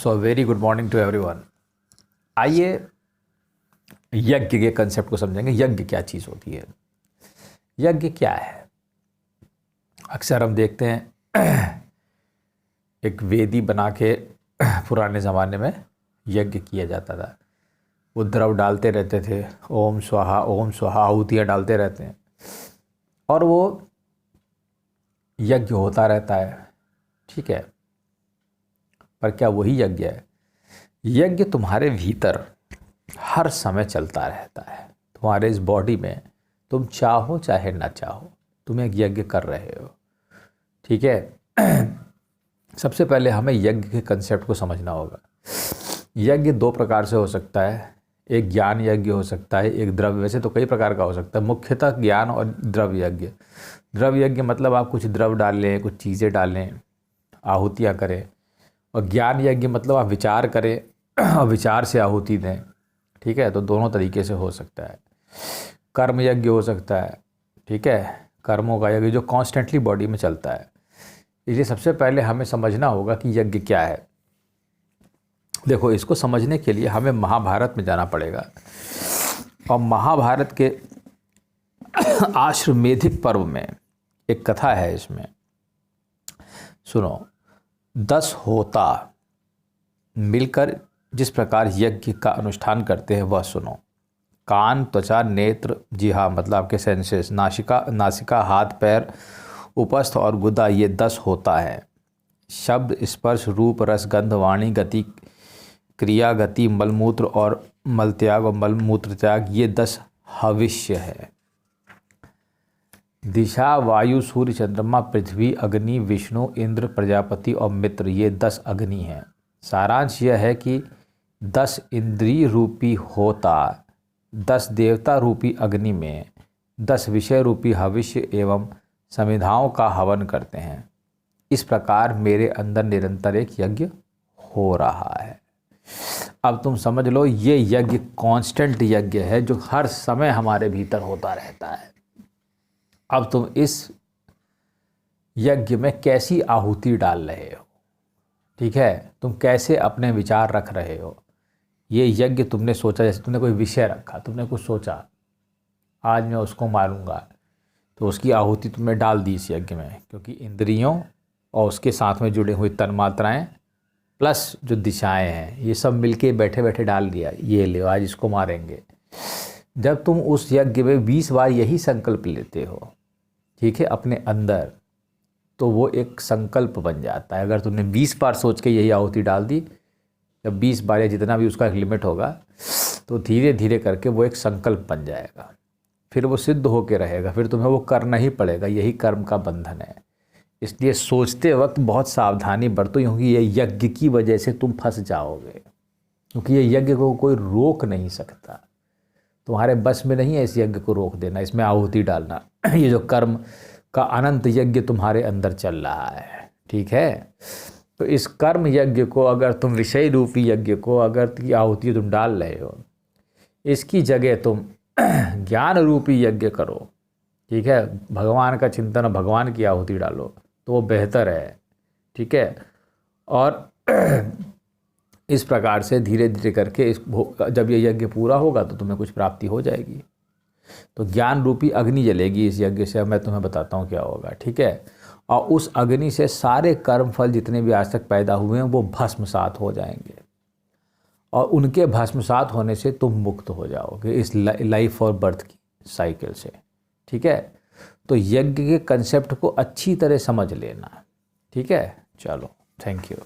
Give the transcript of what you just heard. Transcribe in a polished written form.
So very good morning to everyone. आइए यज्ञ के कंसेप्ट को समझेंगे। यज्ञ क्या चीज़ होती है, यज्ञ क्या है। अक्सर हम देखते हैं एक वेदी बना के पुराने ज़माने में यज्ञ किया जाता था। वो द्रव डालते रहते थे, ओम स्वाहा आहुतियाँ डालते रहते हैं और वो यज्ञ होता रहता है। ठीक है, पर क्या वही यज्ञ है? यज्ञ तुम्हारे भीतर हर समय चलता रहता है। तुम्हारे इस बॉडी में तुम चाहो चाहे ना चाहो तुम एक यज्ञ कर रहे हो। ठीक है। सबसे पहले हमें यज्ञ के कंसेप्ट को समझना होगा। यज्ञ दो प्रकार से हो सकता है। एक ज्ञान यज्ञ हो सकता है, एक द्रव्य। वैसे तो कई प्रकार का हो सकता है, मुख्यतः ज्ञान और द्रव्य यज्ञ। द्रव्य यज्ञ मतलब आप कुछ द्रव डाल लें, कुछ चीज़ें डालें, आहुतियाँ करें। और ज्ञान यज्ञ मतलब आप विचार करें और विचार से आहुति दें। ठीक है, तो दोनों तरीके से हो सकता है। कर्म यज्ञ हो सकता है। ठीक है, कर्मों का यज्ञ जो कॉन्स्टेंटली बॉडी में चलता है। इसलिए सबसे पहले हमें समझना होगा कि यज्ञ क्या है। देखो, इसको समझने के लिए हमें महाभारत में जाना पड़ेगा। और महाभारत के आश्वमेधिक पर्व में एक कथा है। इसमें सुनो, 10 होता मिलकर जिस प्रकार यज्ञ का अनुष्ठान करते हैं वह सुनो। कान, त्वचा, नेत्र, जिह्वा मतलब आपके सेंसेस, नासिका, हाथ पैर, उपस्थ और गुदा, ये 10 होता है। शब्द, स्पर्श, रूप, रस, गंध, वाणी, गति, क्रिया, गति, मलमूत्र और मलत्याग और मलमूत्र त्याग, ये 10 हविष्य है। दिशा, वायु, सूर्य, चंद्रमा, पृथ्वी, अग्नि, विष्णु, इंद्र, प्रजापति और मित्र, ये 10 अग्नि हैं। सारांश यह है कि 10 इंद्रिय रूपी होता 10 देवता रूपी अग्नि में 10 विषय रूपी हविष्य एवं समिधाओं का हवन करते हैं। इस प्रकार मेरे अंदर निरंतर एक यज्ञ हो रहा है। अब तुम समझ लो, ये यज्ञ कांस्टेंट यज्ञ है जो हर समय हमारे भीतर होता रहता है। अब तुम इस यज्ञ में कैसी आहुति डाल रहे हो, ठीक है, तुम कैसे अपने विचार रख रहे हो। ये यज्ञ तुमने सोचा, जैसे तुमने कोई विषय रखा, तुमने कुछ सोचा आज मैं उसको मारूंगा, तो उसकी आहुति तुमने डाल दी इस यज्ञ में। क्योंकि इंद्रियों और उसके साथ में जुड़े हुए तन्मात्राएं प्लस जो दिशाएं हैं, ये सब मिलके बैठे बैठे डाल दिया, ये ले आज इसको मारेंगे। जब तुम उस यज्ञ में 20 बार यही संकल्प लेते हो, ठीक है, अपने अंदर, तो वो एक संकल्प बन जाता है। अगर तुमने 20 बार सोच के यही आहुति डाल दी, जब 20 बार या जितना भी उसका एक लिमिट होगा, तो धीरे धीरे करके वो एक संकल्प बन जाएगा। फिर वो सिद्ध होके रहेगा, फिर तुम्हें वो करना ही पड़ेगा। यही कर्म का बंधन है। इसलिए सोचते वक्त बहुत सावधानी बरतो, क्योंकि ये यज्ञ की वजह से तुम फंस जाओगे। क्योंकि ये यज्ञ को कोई रोक नहीं सकता, तुम्हारे बस में नहीं है इस यज्ञ को रोक देना, इसमें आहुति डालना। ये जो कर्म का अनंत यज्ञ तुम्हारे अंदर चल रहा है, ठीक है। तो इस कर्म यज्ञ को, अगर तुम विषय रूपी यज्ञ को अगर आहुति तुम डाल रहे हो, इसकी जगह तुम ज्ञान रूपी यज्ञ करो, ठीक है, भगवान का चिंतन, भगवान की आहुति डालो, तो वो बेहतर है। ठीक है। और इस प्रकार से धीरे धीरे करके जब ये यज्ञ पूरा होगा तो तुम्हें कुछ प्राप्ति हो जाएगी। तो ज्ञान रूपी अग्नि जलेगी इस यज्ञ से। मैं तुम्हें बताता हूँ क्या होगा, ठीक है। और उस अग्नि से सारे कर्म फल जितने भी आज तक पैदा हुए हैं वो भस्मसात हो जाएंगे, और उनके भस्मसात होने से तुम मुक्त हो जाओगे इस लाइफ और बर्थ की साइकिल से। ठीक है। तो यज्ञ के कंसेप्ट को अच्छी तरह समझ लेना, ठीक है। चलो, थैंक यू।